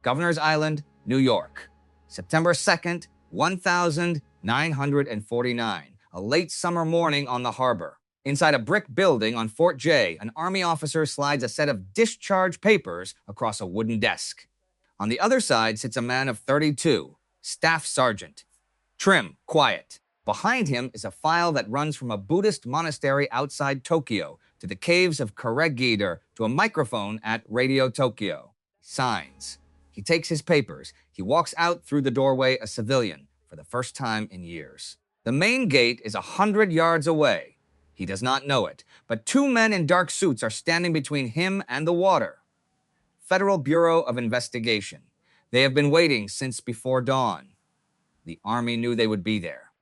Governor's Island, New York. September 2nd, 1949, a late summer morning on the harbor. Inside a brick building on Fort J, an Army officer slides a set of discharge papers across a wooden desk. On the other side sits a man of 32, staff sergeant. Trim, quiet. Behind him is a file that runs from a Buddhist monastery outside Tokyo to the caves of Corregidor to a microphone at Radio Tokyo. Signs. He takes his papers. He walks out through the doorway a civilian for the first time in years. The main gate is 100 yards away. He does not know it, but two men in dark suits are standing between him and the water. Federal Bureau of Investigation. They have been waiting since before dawn. The Army knew they would be there.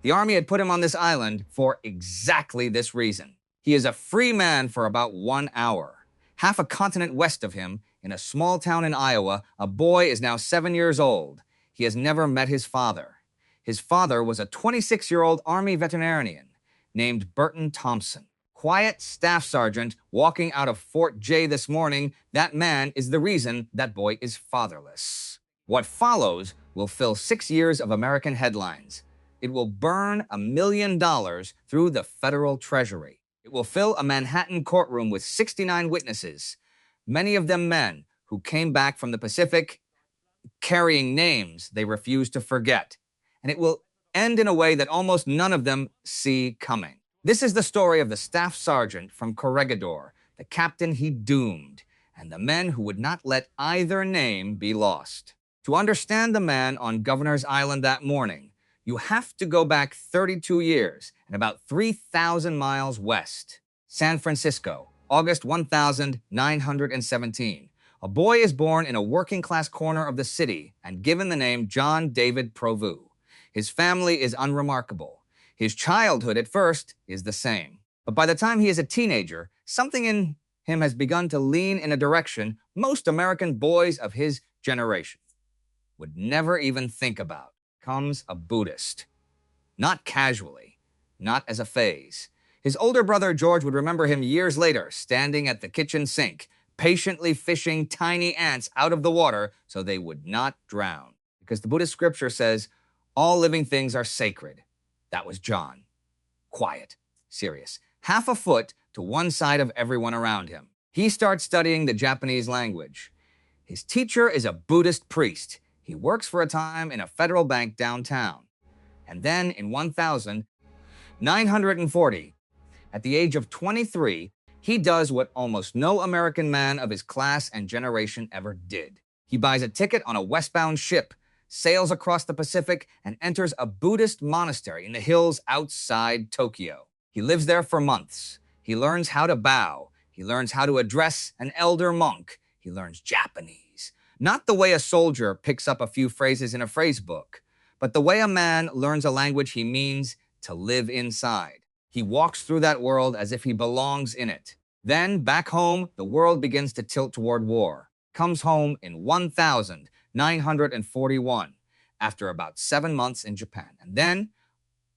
The Army had put him on this island for exactly this reason. He is a free man for about 1 hour. Half a continent west of him, in a small town in Iowa, a boy is now 7 years old. He has never met his father. His father was a 26-year-old Army veterinarian named Burton Thomson. Quiet staff sergeant walking out of Fort J this morning, that man is the reason that boy is fatherless. What follows will fill 6 years of American headlines. It will burn $1 million through the federal treasury. It will fill a Manhattan courtroom with 69 witnesses, many of them men who came back from the Pacific carrying names they refused to forget. And it will end in a way that almost none of them see coming. This is the story of the staff sergeant from Corregidor, the captain he doomed, and the men who would not let either name be lost. To understand the man on Governor's Island that morning, you have to go back 32 years and about 3,000 miles west. San Francisco, August 1917. A boy is born in a working-class corner of the city and given the name John David Provoo. His family is unremarkable. His childhood at first is the same. But by the time he is a teenager, something in him has begun to lean in a direction most American boys of his generation would never even think about. Becomes a Buddhist. Not casually, not as a phase. His older brother George would remember him years later, standing at the kitchen sink, patiently fishing tiny ants out of the water so they would not drown. Because the Buddhist scripture says, all living things are sacred. That was John. Quiet, serious, half a foot to one side of everyone around him. He starts studying the Japanese language. His teacher is a Buddhist priest. He works for a time in a federal bank downtown. And then in 1940, at the age of 23, he does what almost no American man of his class and generation ever did. He buys a ticket on a westbound ship, sails across the Pacific, and enters a Buddhist monastery in the hills outside Tokyo. He lives there for months. He learns how to bow. He learns how to address an elder monk. He learns Japanese. Not the way a soldier picks up a few phrases in a phrase book, but the way a man learns a language he means to live inside. He walks through that world as if he belongs in it. Then, back home, the world begins to tilt toward war. Comes home in 1941, after about 7 months in Japan. And then,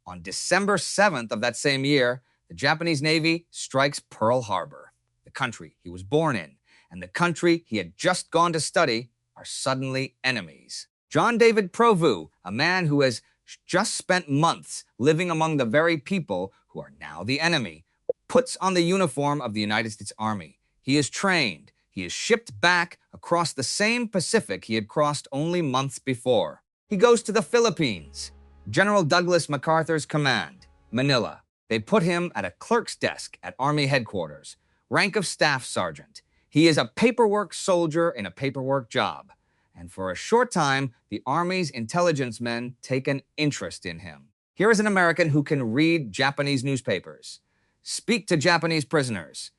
on December 7th of that same year, the Japanese Navy strikes Pearl Harbor, the country he was born in, and the country he had just gone to study are suddenly enemies. John David Provoo, a man who has just spent months living among the very people who are now the enemy, puts on the uniform of the United States Army. He is trained. He is shipped back across the same Pacific he had crossed only months before. He goes to the Philippines. General Douglas MacArthur's command, Manila. They put him at a clerk's desk at Army headquarters, rank of staff sergeant. He is a paperwork soldier in a paperwork job. And for a short time, the Army's intelligence men take an interest in him. Here is an American who can read Japanese newspapers, speak to Japanese prisoners,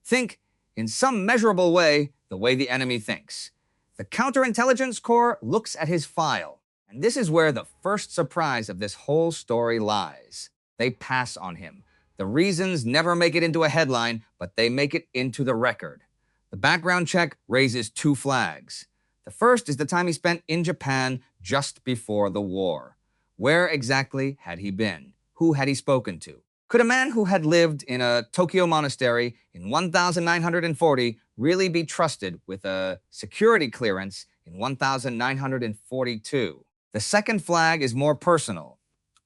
think in some measurable way the way the enemy thinks. The Counterintelligence Corps looks at his file, and this is where the first surprise of this whole story lies. They pass on him. The reasons never make it into a headline, but they make it into the record. The background check raises 2 flags. The first is the time he spent in Japan just before the war. Where exactly had he been? Who had he spoken to? Could a man who had lived in a Tokyo monastery in 1940 really be trusted with a security clearance in 1942. The second flag is more personal.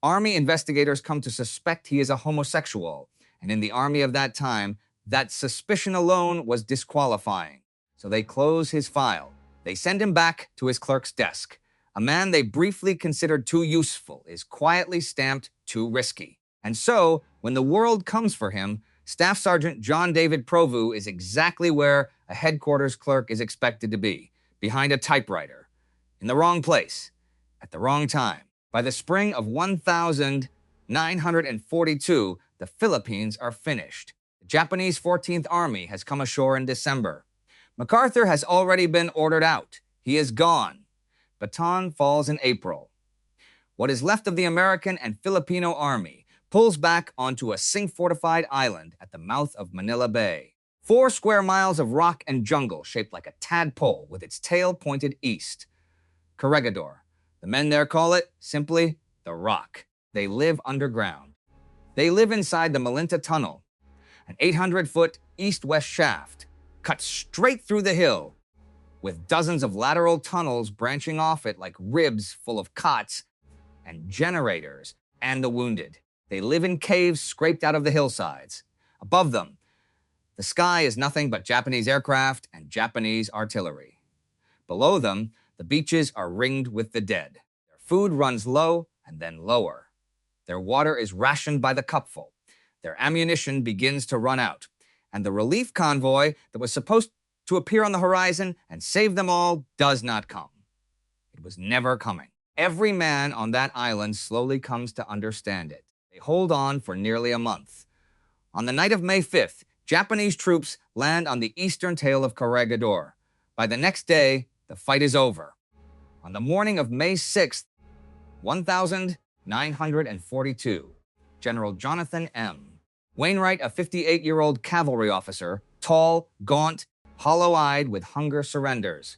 Army investigators come to suspect he is a homosexual, and in the Army of that time, that suspicion alone was disqualifying. So they close his file. They send him back to his clerk's desk. A man they briefly considered too useful is quietly stamped too risky. And so, when the world comes for him, Staff Sergeant John David Provoo is exactly where a headquarters clerk is expected to be, behind a typewriter, in the wrong place, at the wrong time. By the spring of 1942, the Philippines are finished. The Japanese 14th Army has come ashore in December. MacArthur has already been ordered out. He is gone. Baton falls in April. What is left of the American and Filipino Army pulls back onto a zinc-fortified island at the mouth of Manila Bay. 4 square miles of rock and jungle shaped like a tadpole with its tail pointed east. Corregidor. The men there call it, simply, the Rock. They live underground. They live inside the Malinta Tunnel, an 800-foot east-west shaft, cut straight through the hill, with dozens of lateral tunnels branching off it like ribs full of cots and generators and the wounded. They live in caves scraped out of the hillsides. Above them, the sky is nothing but Japanese aircraft and Japanese artillery. Below them, the beaches are ringed with the dead. Their food runs low and then lower. Their water is rationed by the cupful. Their ammunition begins to run out. And the relief convoy that was supposed to appear on the horizon and save them all does not come. It was never coming. Every man on that island slowly comes to understand it. They hold on for nearly a month. On the night of May 5th, Japanese troops land on the eastern tail of Corregidor. By the next day, the fight is over. On the morning of May 6th, 1942, General Jonathan M. Wainwright, a 58-year-old cavalry officer, tall, gaunt, hollow-eyed with hunger, surrenders.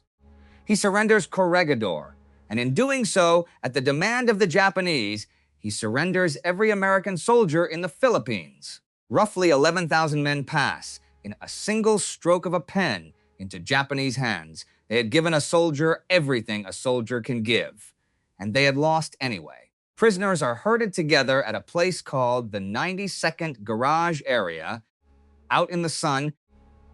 He surrenders Corregidor, and in doing so, at the demand of the Japanese, he surrenders every American soldier in the Philippines. Roughly 11,000 men pass, in a single stroke of a pen, into Japanese hands. They had given a soldier everything a soldier can give, and they had lost anyway. Prisoners are herded together at a place called the 92nd Garage Area, out in the sun,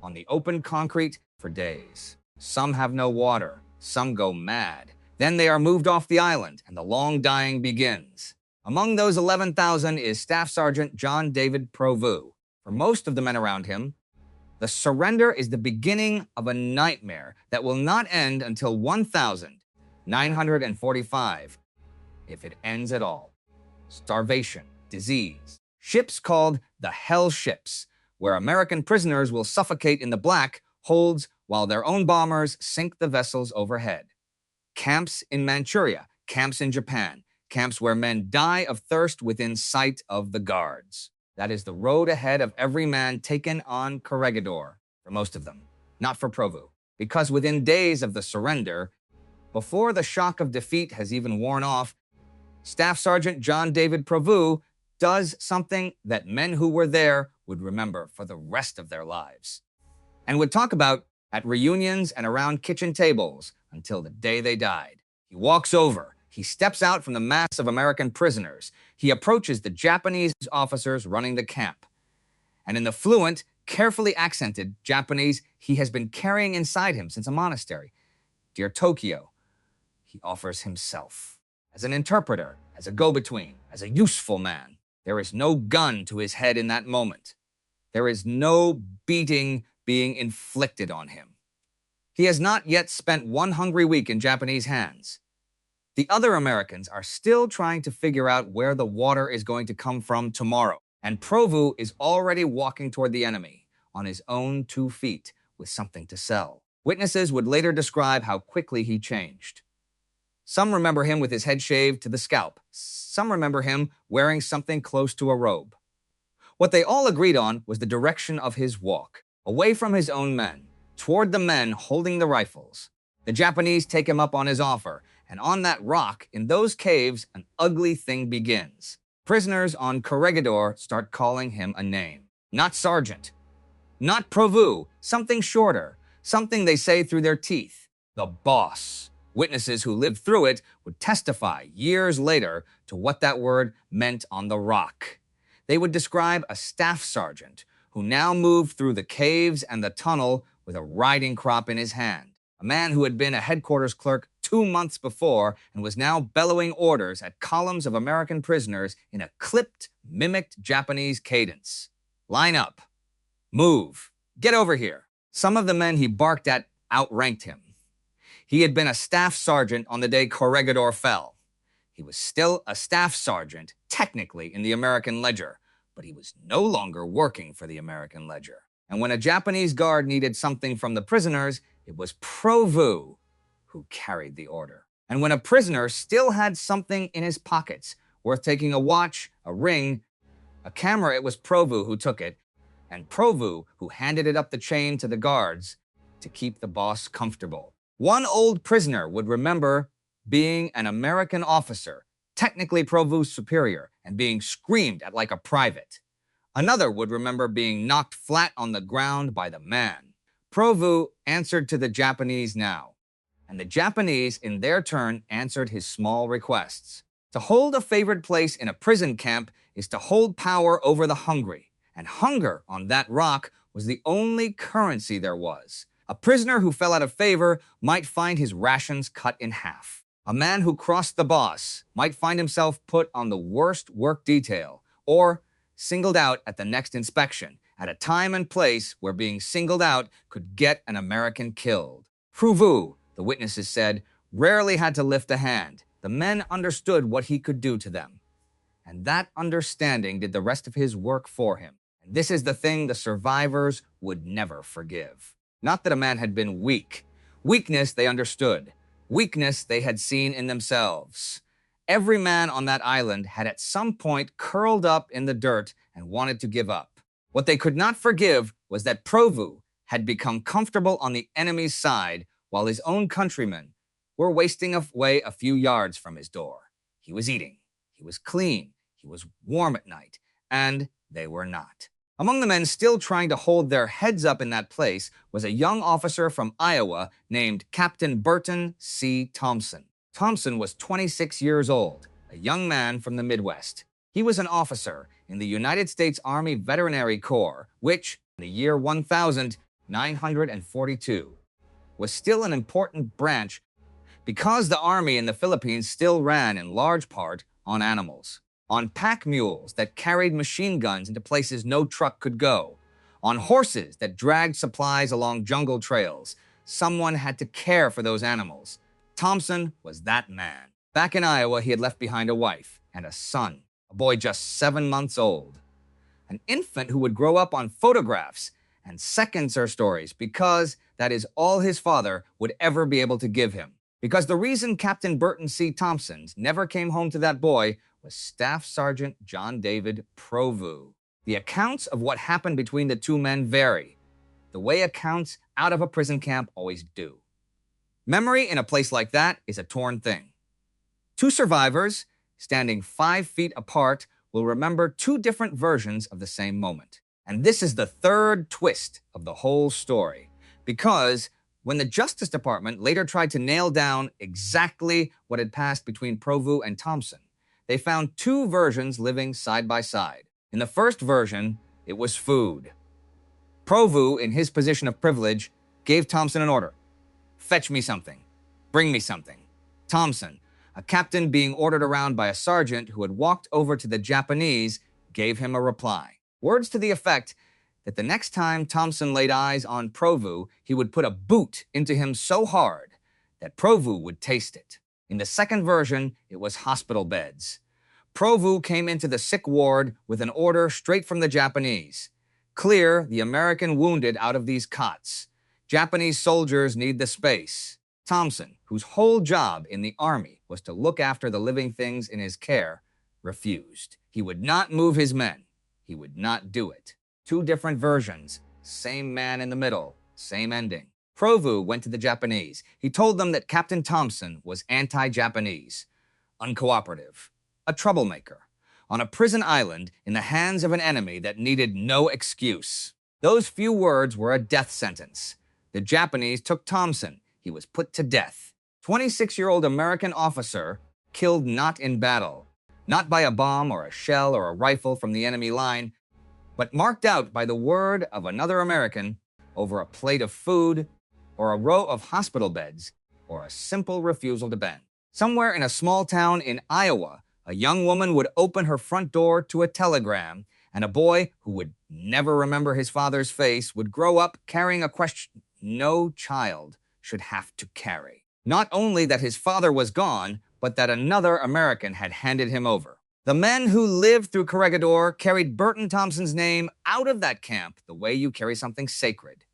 on the open concrete for days. Some have no water, some go mad. Then they are moved off the island, and the long dying begins. Among those 11,000 is Staff Sergeant John David Provoo. For most of the men around him, the surrender is the beginning of a nightmare that will not end until 1945, if it ends at all. Starvation, disease, ships called the Hell Ships, where American prisoners will suffocate in the black holds while their own bombers sink the vessels overhead. Camps in Manchuria, camps in Japan, camps where men die of thirst within sight of the guards. That is the road ahead of every man taken on Corregidor, for most of them, not for Provoo, because within days of the surrender, before the shock of defeat has even worn off, Staff Sergeant John David Provoo does something that men who were there would remember for the rest of their lives, and would talk about at reunions and around kitchen tables until the day they died. He walks over. He steps out from the mass of American prisoners. He approaches the Japanese officers running the camp. And in the fluent, carefully accented Japanese he has been carrying inside him since a monastery, "Dear Tokyo," he offers himself. As an interpreter, as a go-between, as a useful man. There is no gun to his head in that moment. There is no beating being inflicted on him. He has not yet spent one hungry week in Japanese hands. The other Americans are still trying to figure out where the water is going to come from tomorrow, and Provoo is already walking toward the enemy, on his own 2 feet, with something to sell. Witnesses would later describe how quickly he changed. Some remember him with his head shaved to the scalp. Some remember him wearing something close to a robe. What they all agreed on was the direction of his walk, away from his own men, toward the men holding the rifles. The Japanese take him up on his offer, and on that rock, in those caves, an ugly thing begins. Prisoners on Corregidor start calling him a name. Not Sergeant. Not Provoo. Something shorter. Something they say through their teeth. The boss. Witnesses who lived through it would testify years later to what that word meant on the rock. They would describe a staff sergeant who now moved through the caves and the tunnel with a riding crop in his hand. A man who had been a headquarters clerk 2 months before and was now bellowing orders at columns of American prisoners in a clipped, mimicked Japanese cadence. Line up. Move. Get over here. Some of the men he barked at outranked him. He had been a staff sergeant on the day Corregidor fell. He was still a staff sergeant, technically in the American Ledger, but he was no longer working for the American Ledger. And when a Japanese guard needed something from the prisoners, it was Provoo who carried the order. And when a prisoner still had something in his pockets, worth taking a watch, a ring, a camera, it was Provoo who took it, and Provoo who handed it up the chain to the guards to keep the boss comfortable. One old prisoner would remember being an American officer, technically Provoo's superior, and being screamed at like a private. Another would remember being knocked flat on the ground by the man. Provoo answered to the Japanese now, and the Japanese, in their turn, answered his small requests. To hold a favored place in a prison camp is to hold power over the hungry, and hunger on that rock was the only currency there was. A prisoner who fell out of favor might find his rations cut in half. A man who crossed the boss might find himself put on the worst work detail or singled out at the next inspection, at a time and place where being singled out could get an American killed. Provoo, the witnesses said, rarely had to lift a hand. The men understood what he could do to them. And that understanding did the rest of his work for him. And this is the thing the survivors would never forgive. Not that a man had been weak. Weakness they understood. Weakness they had seen in themselves. Every man on that island had at some point curled up in the dirt and wanted to give up. What they could not forgive was that Provoo had become comfortable on the enemy's side while his own countrymen were wasting away a few yards from his door. He was eating. He was clean. He was warm at night. And they were not. Among the men still trying to hold their heads up in that place was a young officer from Iowa named Captain Burton C. Thomson. Thomson was 26 years old, a young man from the Midwest. He was an officer in the United States Army Veterinary Corps, which, in the year 1942, was still an important branch because the Army in the Philippines still ran in large part on animals. On pack mules that carried machine guns into places no truck could go, on horses that dragged supplies along jungle trails. Someone had to care for those animals. Thomson was that man. Back in Iowa, he had left behind a wife and a son, a boy just 7 months old. An infant who would grow up on photographs and second-ser stories because that is all his father would ever be able to give him. Because the reason Captain Burton C. Thomson never came home to that boy was Staff Sergeant John David Provoo. The accounts of what happened between the two men vary, the way accounts out of a prison camp always do. Memory in a place like that is a torn thing. Two survivors, standing 5 feet apart, will remember two different versions of the same moment. And this is the third twist of the whole story, because when the Justice Department later tried to nail down exactly what had passed between Provoo and Thomson, they found two versions living side by side. In the first version, it was food. Provoo, in his position of privilege, gave Thomson an order. Fetch me something. Bring me something. Thomson, a captain being ordered around by a sergeant who had walked over to the Japanese, gave him a reply. Words to the effect that the next time Thomson laid eyes on Provoo, he would put a boot into him so hard that Provoo would taste it. In the second version, it was hospital beds. Provoo came into the sick ward with an order straight from the Japanese. Clear the American wounded out of these cots. Japanese soldiers need the space. Thomson, whose whole job in the Army was to look after the living things in his care, refused. He would not move his men. He would not do it. Two different versions, same man in the middle, same ending. Provoo went to the Japanese. He told them that Captain Thomson was anti-Japanese, uncooperative, a troublemaker, on a prison island in the hands of an enemy that needed no excuse. Those few words were a death sentence. The Japanese took Thomson. he was put to death. 26-year-old American officer killed not in battle, not by a bomb or a shell or a rifle from the enemy line, but marked out by the word of another American over a plate of food or a row of hospital beds or a simple refusal to bend. Somewhere in a small town in Iowa, a young woman would open her front door to a telegram, and a boy who would never remember his father's face would grow up carrying a question no child should have to carry. Not only that his father was gone, but that another American had handed him over. The men who lived through Corregidor carried Burton Thomson's name out of that camp the way you carry something sacred.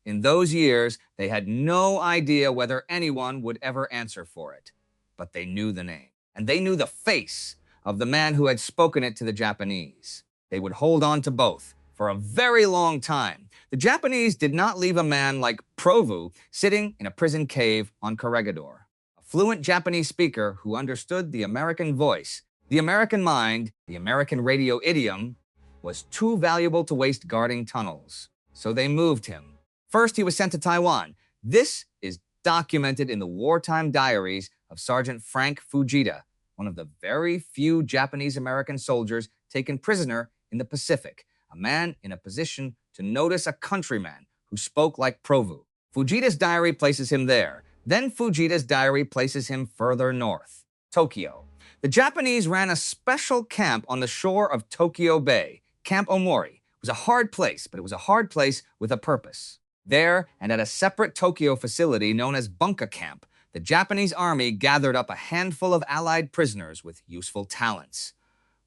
In those years, they had no idea whether anyone would ever answer for it, but they knew the name, and they knew the face of the man who had spoken it to the Japanese. They would hold on to both for a very long time. The Japanese did not leave a man like Provoo sitting in a prison cave on Corregidor. A fluent Japanese speaker who understood the American voice, the American mind, the American radio idiom, was too valuable to waste guarding tunnels. So they moved him. First, he was sent to Taiwan. This is documented in the wartime diaries of Sergeant Frank Fujita, one of the very few Japanese-American soldiers taken prisoner in the Pacific, a man in a position to notice a countryman who spoke like Provoo. Fujita's diary places him there. Then Fujita's diary places him further north, Tokyo. The Japanese ran a special camp on the shore of Tokyo Bay, Camp Omori. It was a hard place, but it was a hard place with a purpose. There, and at a separate Tokyo facility known as Bunka Camp, the Japanese army gathered up a handful of Allied prisoners with useful talents.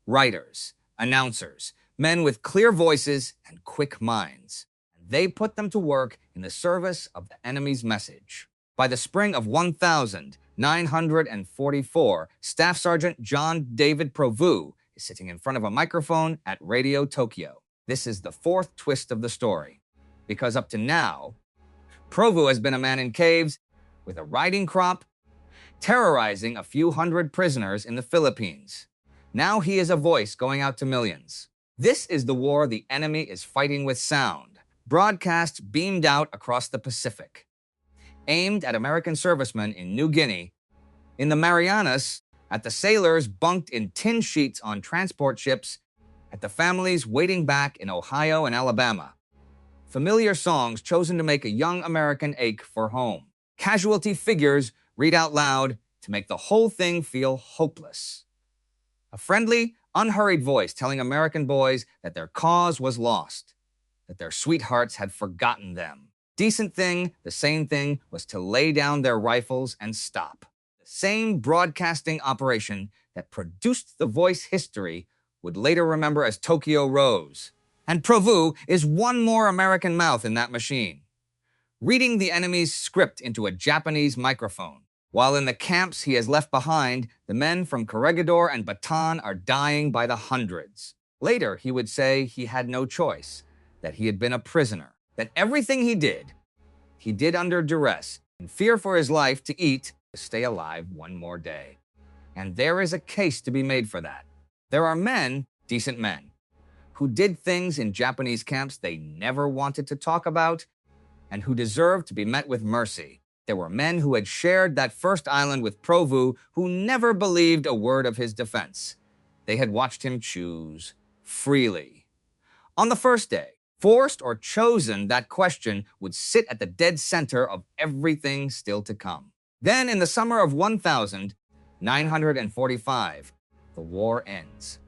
Writers, announcers, men with clear voices and quick minds. And they put them to work in the service of the enemy's message. By the spring of 1944, Staff Sergeant John David Provoo is sitting in front of a microphone at Radio Tokyo. This is the fourth twist of the story. Because up to now, Provoo has been a man in caves with a riding crop, terrorizing a few hundred prisoners in the Philippines. Now he is a voice going out to millions. This is the war the enemy is fighting with sound, broadcast beamed out across the Pacific, aimed at American servicemen in New Guinea, in the Marianas, at the sailors bunked in tin sheets on transport ships, at the families waiting back in Ohio and Alabama. Familiar songs chosen to make a young American ache for home. Casualty figures read out loud to make the whole thing feel hopeless. A friendly, unhurried voice telling American boys that their cause was lost, that their sweethearts had forgotten them. Decent thing, the same thing, was to lay down their rifles and stop. The same broadcasting operation that produced the voice history would later remember as Tokyo Rose. And Provoo is one more American mouth in that machine, reading the enemy's script into a Japanese microphone. While in the camps he has left behind, the men from Corregidor and Bataan are dying by the hundreds. Later, he would say he had no choice, that he had been a prisoner, that everything he did under duress, in fear for his life to eat, to stay alive one more day. And there is a case to be made for that. There are men, decent men, who did things in Japanese camps they never wanted to talk about and who deserved to be met with mercy. There were men who had shared that first island with Provoo who never believed a word of his defense. They had watched him choose freely. On the first day, forced or chosen, that question would sit at the dead center of everything still to come. Then, in the summer of 1945, the war ends.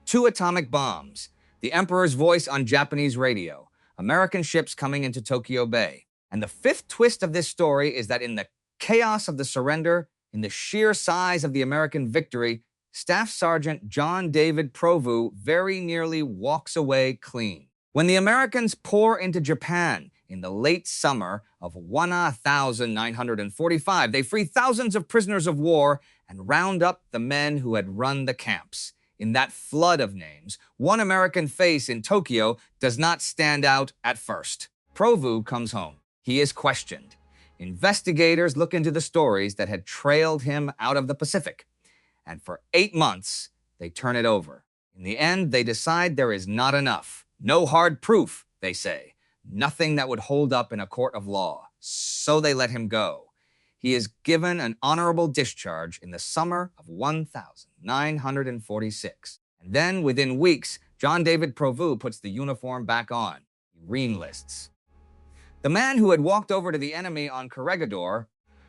2 atomic bombs, the Emperor's voice on Japanese radio, American ships coming into Tokyo Bay. And the fifth twist of this story is that in the chaos of the surrender, in the sheer size of the American victory, Staff Sergeant John David Provoo very nearly walks away clean. When the Americans pour into Japan in the late summer of 1945, they free thousands of prisoners of war and round up the men who had run the camps. In that flood of names, one American face in Tokyo does not stand out at first. Provoo comes home. He is questioned. Investigators look into the stories that had trailed him out of the Pacific. And for 8 months, they turn it over. In the end, they decide there is not enough. No hard proof, they say. Nothing that would hold up in a court of law. so they let him go. He is given an honorable discharge in the summer of 1946. And then, within weeks, John David Provoo puts the uniform back on. He re-enlists. The man who had walked over to the enemy on Corregidor,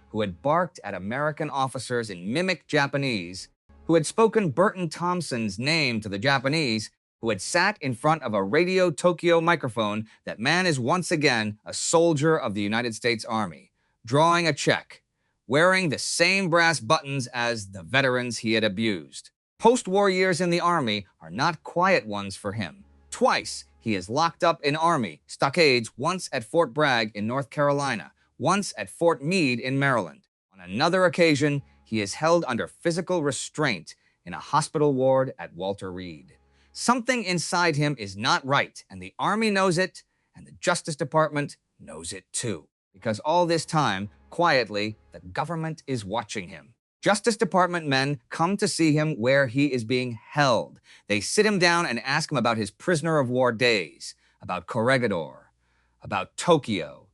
who had barked at American officers in mimic Japanese, who had spoken Burton Thomson's name to the Japanese, who had sat in front of a Radio Tokyo microphone, that man is once again a soldier of the United States Army, drawing a check, wearing the same brass buttons as the veterans he had abused. Post-war years in the Army are not quiet ones for him. Twice, he is locked up in Army stockades, once at Fort Bragg in North Carolina, once at Fort Meade in Maryland. On another occasion, he is held under physical restraint in a hospital ward at Walter Reed. Something inside him is not right, and the Army knows it, and the Justice Department knows it too. Because all this time, quietly, the government is watching him. Justice Department men come to see him where he is being held. They sit him down and ask him about his prisoner of war days, about Corregidor, about Tokyo.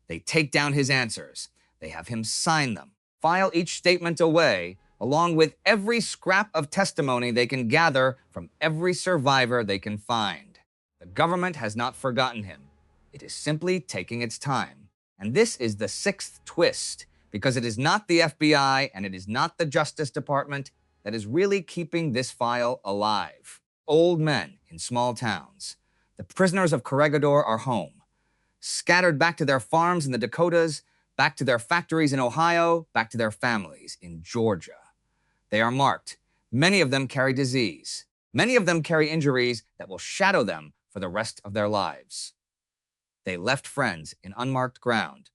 They take down his answers. They have him sign them, file each statement away, along with every scrap of testimony they can gather from every survivor they can find. The government has not forgotten him. It is simply taking its time. And this is the sixth twist, because it is not the FBI and it is not the Justice Department that is really keeping this file alive. Old men in small towns. The prisoners of Corregidor are home, scattered back to their farms in the Dakotas, back to their factories in Ohio, back to their families in Georgia. They are marked. Many of them carry disease. Many of them carry injuries that will shadow them for the rest of their lives. They left friends in unmarked ground,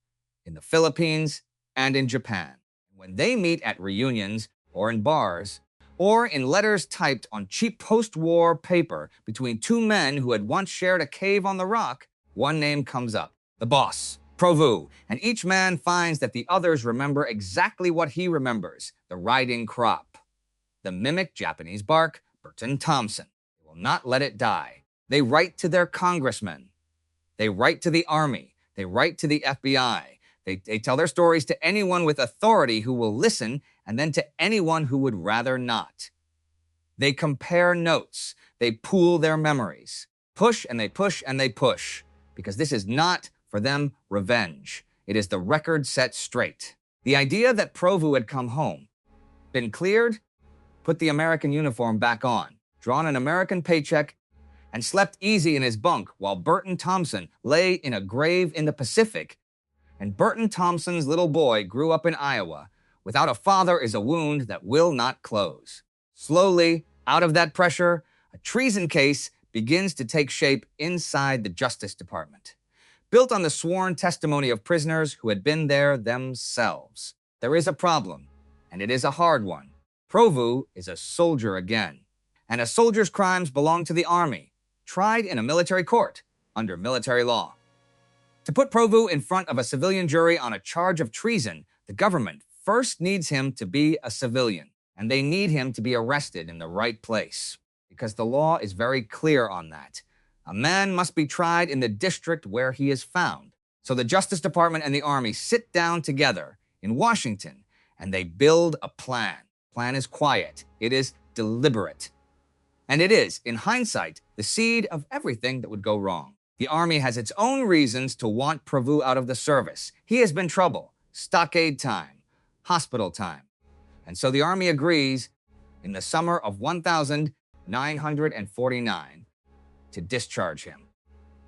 in the Philippines and in Japan. When they meet at reunions or in bars, or in letters typed on cheap post-war paper between two men who had once shared a cave on the rock, one name comes up, the boss, Provoo, and each man finds that the others remember exactly what he remembers, the riding crop. The mimic Japanese bark, Burton Thomson. They will not let it die. They write to their congressmen. They write to the Army. They write to the FBI. They tell their stories to anyone with authority who will listen, and then to anyone who would rather not. They compare notes. They pool their memories. Push and they push and they push, because this is not, for them, revenge. It is the record set straight. The idea that Provoo had come home, been cleared, put the American uniform back on, drawn an American paycheck, and slept easy in his bunk while Burton Thomson lay in a grave in the Pacific, and Burton Thomson's little boy grew up in Iowa. Without a father is a wound that will not close. Slowly, out of that pressure, a treason case begins to take shape inside the Justice Department, built on the sworn testimony of prisoners who had been there themselves. There is a problem, and it is a hard one. Provoo is a soldier again, and a soldier's crimes belong to the Army, tried in a military court under military law. To put Provoo in front of a civilian jury on a charge of treason, the government first needs him to be a civilian, and they need him to be arrested in the right place, because the law is very clear on that. A man must be tried in the district where he is found. So the Justice Department and the Army sit down together in Washington, and they build a plan. The plan is quiet. It is deliberate. And it is, in hindsight, the seed of everything that would go wrong. The Army has its own reasons to want Provoo out of the service. He has been trouble, stockade time, hospital time. And so the Army agrees in the summer of 1949 to discharge him,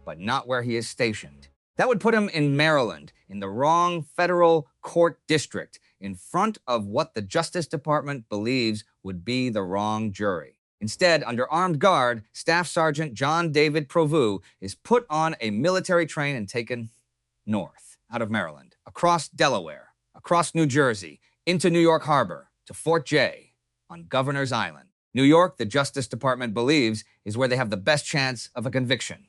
but not where he is stationed. That would put him in Maryland, in the wrong federal court district, in front of what the Justice Department believes would be the wrong jury. Instead, under armed guard, Staff Sergeant John David Provoo is put on a military train and taken north, out of Maryland, across Delaware, across New Jersey, into New York Harbor, to Fort J on Governor's Island. New York, the Justice Department believes, is where they have the best chance of a conviction.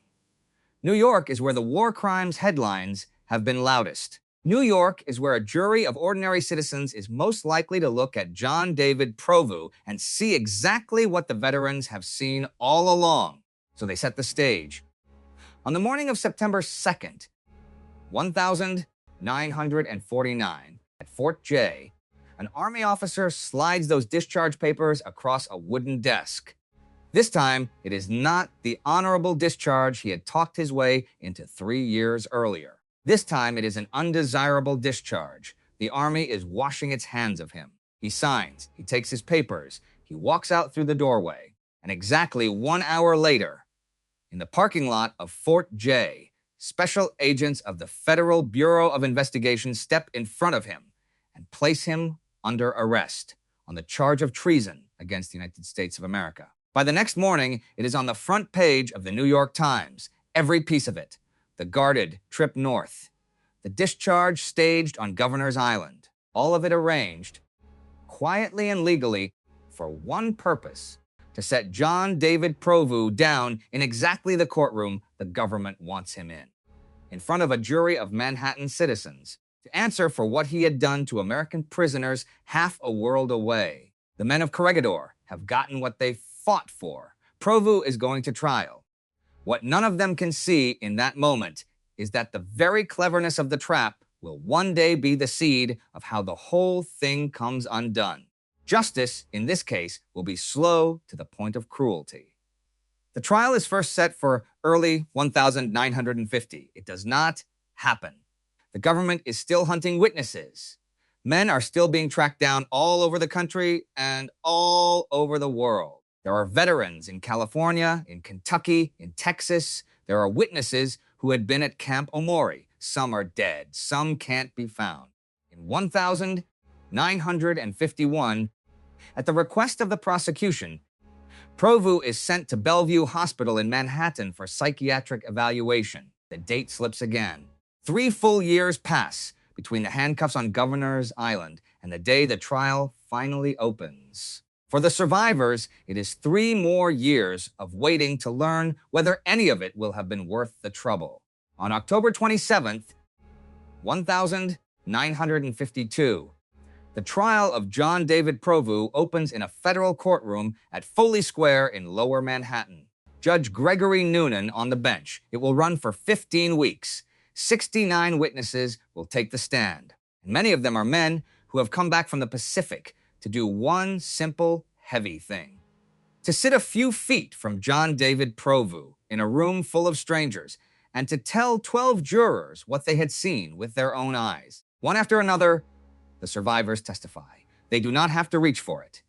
New York is where the war crimes headlines have been loudest. New York is where a jury of ordinary citizens is most likely to look at John David Provoo and see exactly what the veterans have seen all along. So they set the stage. On the morning of September 2nd, 949, at Fort J, an Army officer slides those discharge papers across a wooden desk. This time, it is not the honorable discharge he had talked his way into 3 years earlier. This time, it is an undesirable discharge. The Army is washing its hands of him. He signs, he takes his papers, he walks out through the doorway, and exactly 1 hour later, in the parking lot of Fort J, special agents of the Federal Bureau of Investigation step in front of him and place him under arrest on the charge of treason against the United States of America. By the next morning, it is on the front page of the New York Times, every piece of it. The guarded trip north, the discharge staged on Governor's Island, all of it arranged, quietly and legally, for one purpose: to set John David Provoo down in exactly the courtroom the government wants him in front of a jury of Manhattan citizens, to answer for what he had done to American prisoners half a world away. The men of Corregidor have gotten what they fought for. Provoo is going to trial. What none of them can see in that moment is that the very cleverness of the trap will one day be the seed of how the whole thing comes undone. Justice, in this case, will be slow to the point of cruelty. The trial is first set for early 1950. It does not happen. The government is still hunting witnesses. Men are still being tracked down all over the country and all over the world. There are veterans in California, in Kentucky, in Texas. There are witnesses who had been at Camp Omori. Some are dead. Some can't be found. In 1951, at the request of the prosecution, Provoo is sent to Bellevue Hospital in Manhattan for psychiatric evaluation. The date slips again. 3 full years pass between the handcuffs on Governor's Island and the day the trial finally opens. For the survivors, it is 3 more years of waiting to learn whether any of it will have been worth the trouble. On October 27th, 1952, the trial of John David Provoo opens in a federal courtroom at Foley Square in Lower Manhattan. Judge Gregory Noonan on the bench. It will run for 15 weeks. 69 witnesses will take the stand. And many of them are men who have come back from the Pacific to do one simple, heavy thing: to sit a few feet from John David Provoo in a room full of strangers and to tell 12 jurors what they had seen with their own eyes. One after another, the survivors testify. They do not have to reach for it.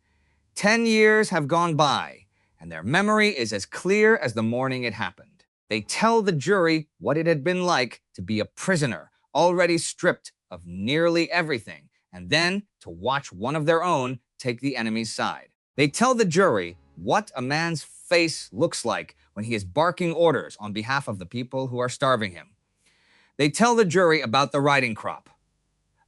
10 years have gone by, and their memory is as clear as the morning it happened. They tell the jury what it had been like to be a prisoner, already stripped of nearly everything, and then to watch one of their own take the enemy's side. They tell the jury what a man's face looks like when he is barking orders on behalf of the people who are starving him. They tell the jury about the riding crop,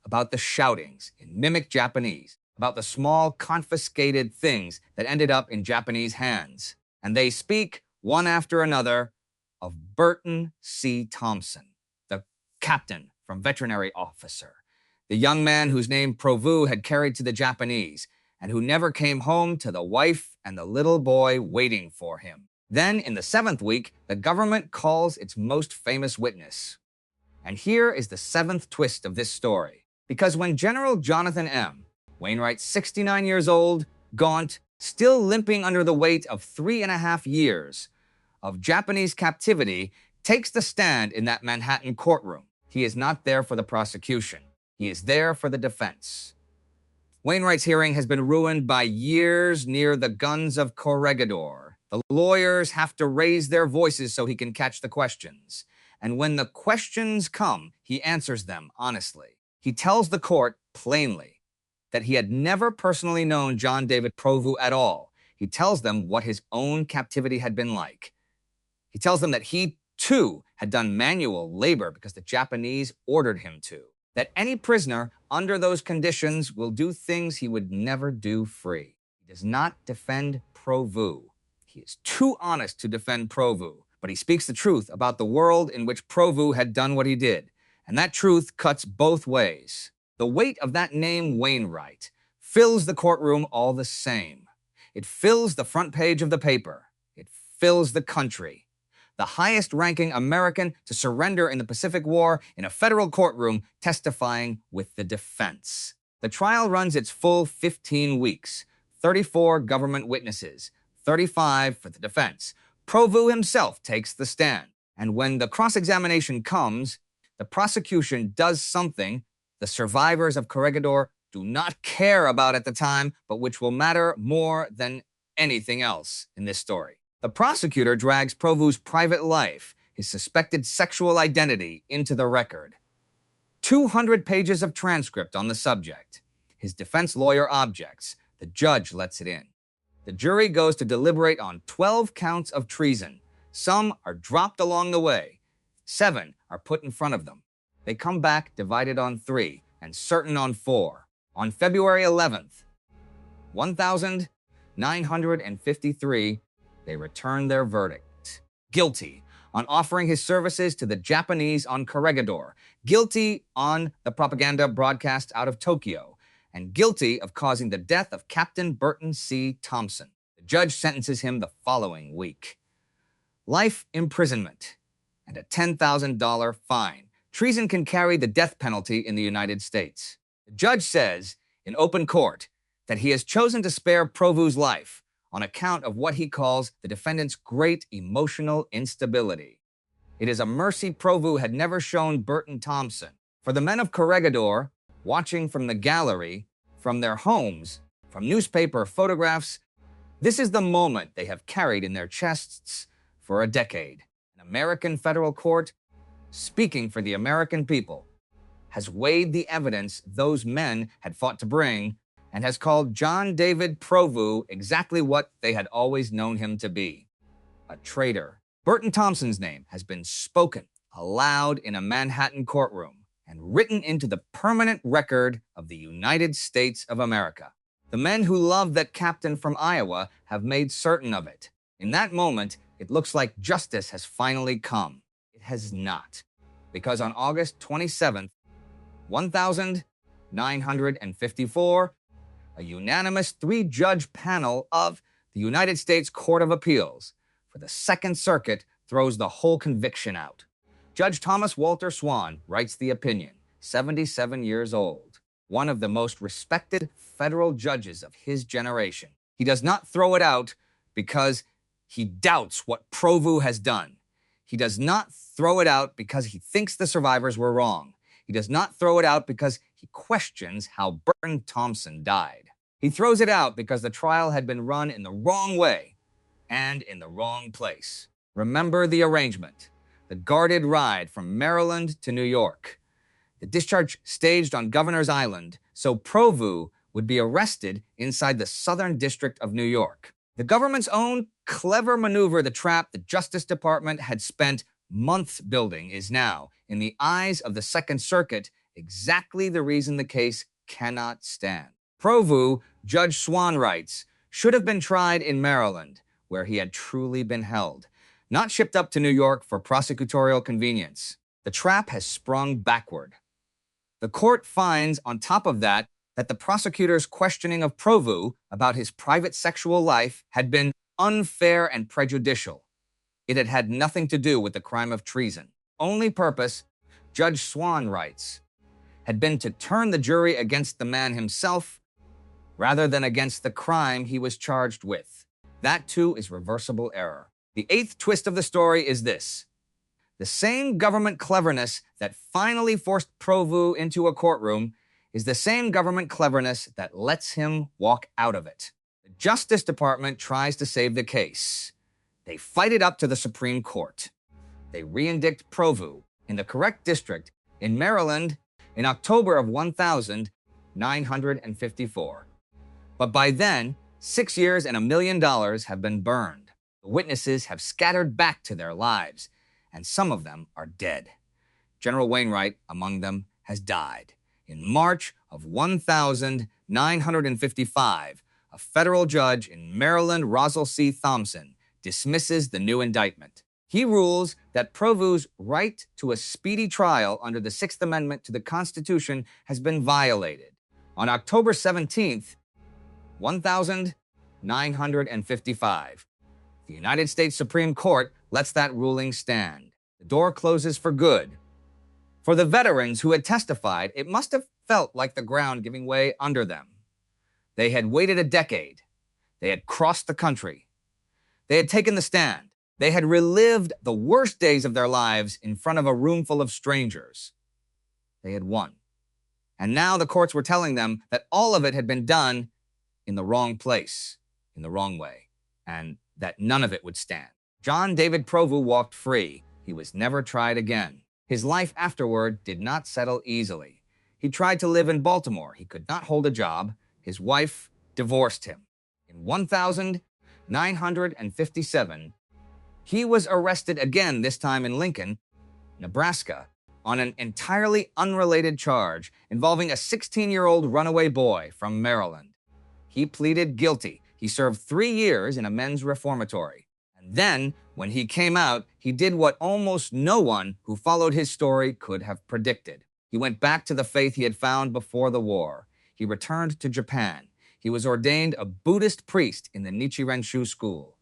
about the shoutings in mimic Japanese, about the small confiscated things that ended up in Japanese hands. And they speak, one after another, of Burton C. Thomson, the captain from veterinary officer, the young man whose name Provoo had carried to the Japanese, and who never came home to the wife and the little boy waiting for him. Then, in the 7th week, the government calls its most famous witness. And here is the 7th twist of this story. Because when General Jonathan M., Wainwright, 69 years old, gaunt, still limping under the weight of 3.5 years of Japanese captivity, takes the stand in that Manhattan courtroom, he is not there for the prosecution. He is there for the defense. Wainwright's hearing has been ruined by years near the guns of Corregidor. The lawyers have to raise their voices so he can catch the questions. And when the questions come, he answers them honestly. He tells the court plainly that he had never personally known John David Provoo at all. He tells them what his own captivity had been like. He tells them that he, too, had done manual labor because the Japanese ordered him to. That any prisoner under those conditions will do things he would never do free. He does not defend Provoo. He is too honest to defend Provoo, but he speaks the truth about the world in which Provoo had done what he did. And that truth cuts both ways. The weight of that name, Wainwright, fills the courtroom all the same. It fills the front page of the paper. It fills the country. the highest-ranking American to surrender in the Pacific War, in a federal courtroom testifying with the defense. The trial runs its full 15 weeks, 34 government witnesses, 35 for the defense. Provoo himself takes the stand, and when the cross-examination comes, the prosecution does something the survivors of Corregidor do not care about at the time, but which will matter more than anything else in this story. The prosecutor drags Provoo's private life, his suspected sexual identity, into the record. 200 pages of transcript on the subject. His defense lawyer objects. The judge lets it in. The jury goes to deliberate on 12 counts of treason. Some are dropped along the way. 7 are put in front of them. They come back divided on 3 and certain on 4. On February 11th, 1953, they return their verdict. Guilty on offering his services to the Japanese on Corregidor, guilty on the propaganda broadcast out of Tokyo, and guilty of causing the death of Captain Burton C. Thomson. The judge sentences him the following week. Life imprisonment and a $10,000 fine. Treason can carry the death penalty in the United States. The judge says, in open court, that he has chosen to spare Provoo's life on account of what he calls the defendant's great emotional instability. It is a mercy Provoo had never shown Burton Thomson. For the men of Corregidor, watching from the gallery, from their homes, from newspaper photographs, this is the moment they have carried in their chests for a decade. An American federal court, speaking for the American people, has weighed the evidence those men had fought to bring and has called John David Provoo exactly what they had always known him to be, a traitor. Burton Thomson's name has been spoken aloud in a Manhattan courtroom and written into the permanent record of the United States of America. The men who loved that captain from Iowa have made certain of it. In that moment, it looks like justice has finally come. It has not, because on August 27th, 1954, a unanimous 3-judge panel of the United States Court of Appeals for the Second Circuit throws the whole conviction out. Judge Thomas Walter Swan writes the opinion, 77 years old, one of the most respected federal judges of his generation. He does not throw it out because he doubts what Provoo has done. He does not throw it out because he thinks the survivors were wrong. He does not throw it out because he questions how Burton Thomson died. He throws it out because the trial had been run in the wrong way and in the wrong place. Remember the arrangement, the guarded ride from Maryland to New York, the discharge staged on Governor's Island so Provoo would be arrested inside the Southern District of New York. The government's own clever maneuver, the trap the Justice Department had spent months building, is now, in the eyes of the Second Circuit, exactly the reason the case cannot stand. Provoo, Judge Swan writes, should have been tried in Maryland, where he had truly been held, not shipped up to New York for prosecutorial convenience. The trap has sprung backward. The court finds, on top of that the prosecutor's questioning of Provoo about his private sexual life had been unfair and prejudicial. It had had nothing to do with the crime of treason. Only purpose, Judge Swan writes, had been to turn the jury against the man himself rather than against the crime he was charged with. That, too, is reversible error. The 8th twist of the story is this. The same government cleverness that finally forced Provoo into a courtroom is the same government cleverness that lets him walk out of it. The Justice Department tries to save the case. They fight it up to the Supreme Court. They re-indict Provoo in the correct district in Maryland in October of 1954. But by then, 6 years and $1 million have been burned. The witnesses have scattered back to their lives, and some of them are dead. General Wainwright, among them, has died. In March of 1955, a federal judge in Maryland, Rosal C. Thomson, dismisses the new indictment. He rules that Provoo's right to a speedy trial under the 6th Amendment to the Constitution has been violated. On October 17th, 1955, the United States Supreme Court lets that ruling stand. The door closes for good. For the veterans who had testified, it must have felt like the ground giving way under them. They had waited a decade. They had crossed the country. They had taken the stand. They had relived the worst days of their lives in front of a room full of strangers. They had won. And now the courts were telling them that all of it had been done in the wrong place, in the wrong way, and that none of it would stand. John David Provoo walked free. He was never tried again. His life afterward did not settle easily. He tried to live in Baltimore. He could not hold a job. His wife divorced him. In 1957, he was arrested again, this time in Lincoln, Nebraska, on an entirely unrelated charge involving a 16-year-old runaway boy from Maryland. He pleaded guilty. He served 3 years in a men's reformatory. And then, when he came out, he did what almost no one who followed his story could have predicted. He went back to the faith he had found before the war. He returned to Japan. He was ordained a Buddhist priest in the Nichiren-shu school.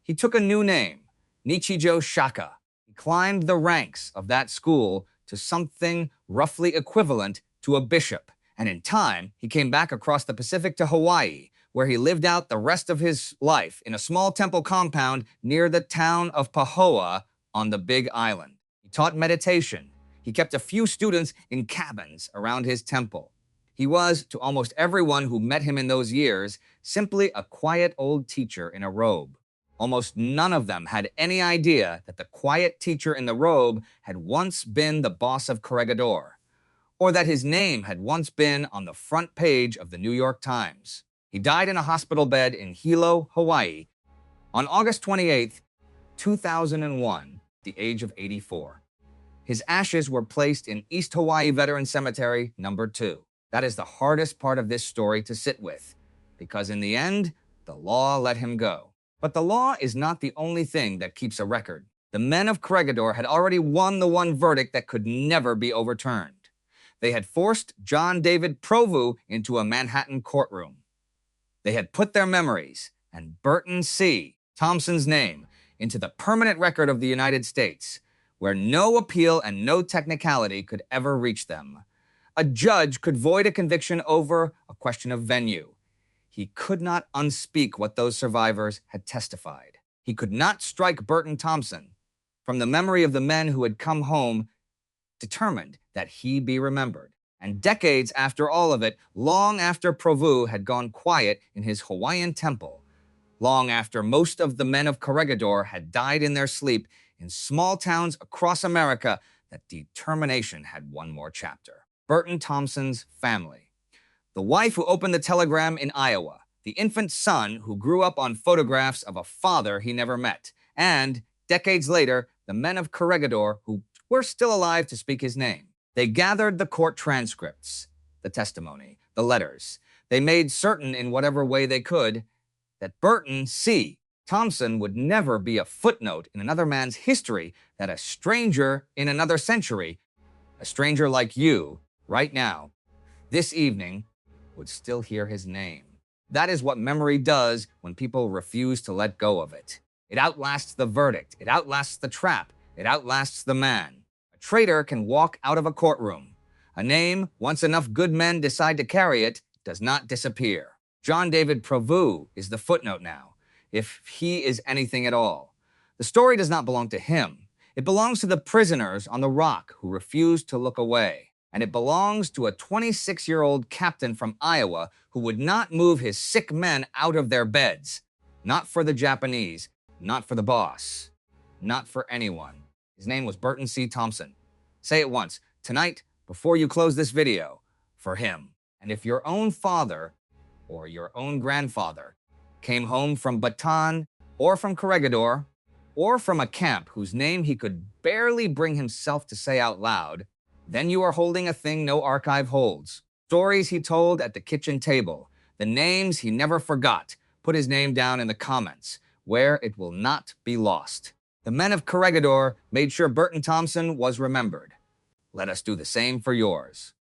He took a new name, Nichijo Shaka. He climbed the ranks of that school to something roughly equivalent to a bishop. And in time, he came back across the Pacific to Hawaii, where he lived out the rest of his life in a small temple compound near the town of Pahoa on the Big Island. He taught meditation. He kept a few students in cabins around his temple. He was, to almost everyone who met him in those years, simply a quiet old teacher in a robe. Almost none of them had any idea that the quiet teacher in the robe had once been the boss of Corregidor, or that his name had once been on the front page of the New York Times. He died in a hospital bed in Hilo, Hawaii, on August 28, 2001, at the age of 84. His ashes were placed in East Hawaii Veteran Cemetery No. 2. That is the hardest part of this story to sit with, because in the end, the law let him go. But the law is not the only thing that keeps a record. The men of Corregidor had already won the one verdict that could never be overturned. They had forced John David Provoo into a Manhattan courtroom. They had put their memories and Burton C, Thomson's name, into the permanent record of the United States, where no appeal and no technicality could ever reach them. A judge could void a conviction over a question of venue. He could not unspeak what those survivors had testified. He could not strike Burton Thomson from the memory of the men who had come home determined that he be remembered. And decades after all of it, long after Provoo had gone quiet in his Hawaiian temple, long after most of the men of Corregidor had died in their sleep in small towns across America, that determination had one more chapter. Burton Thomson's family. The wife who opened the telegram in Iowa, the infant son who grew up on photographs of a father he never met, and, decades later, the men of Corregidor who were still alive to speak his name. They gathered the court transcripts, the testimony, the letters. They made certain in whatever way they could that Burton C. Thomson would never be a footnote in another man's history, that a stranger in another century, a stranger like you, right now, this evening, would still hear his name. That is what memory does when people refuse to let go of it. It outlasts the verdict. It outlasts the trap. It outlasts the man. A traitor can walk out of a courtroom. A name, once enough good men decide to carry it, does not disappear. John David Provoo is the footnote now, if he is anything at all. The story does not belong to him. It belongs to the prisoners on the rock who refused to look away. And it belongs to a 26-year-old captain from Iowa who would not move his sick men out of their beds. Not for the Japanese, not for the boss, not for anyone. His name was Burton C. Thomson. Say it once, tonight, before you close this video, for him. And if your own father or your own grandfather came home from Bataan or from Corregidor or from a camp whose name he could barely bring himself to say out loud, then you are holding a thing no archive holds. Stories he told at the kitchen table, the names he never forgot. Put his name down in the comments, where it will not be lost. The men of Corregidor made sure Burton Thomson was remembered. Let us do the same for yours.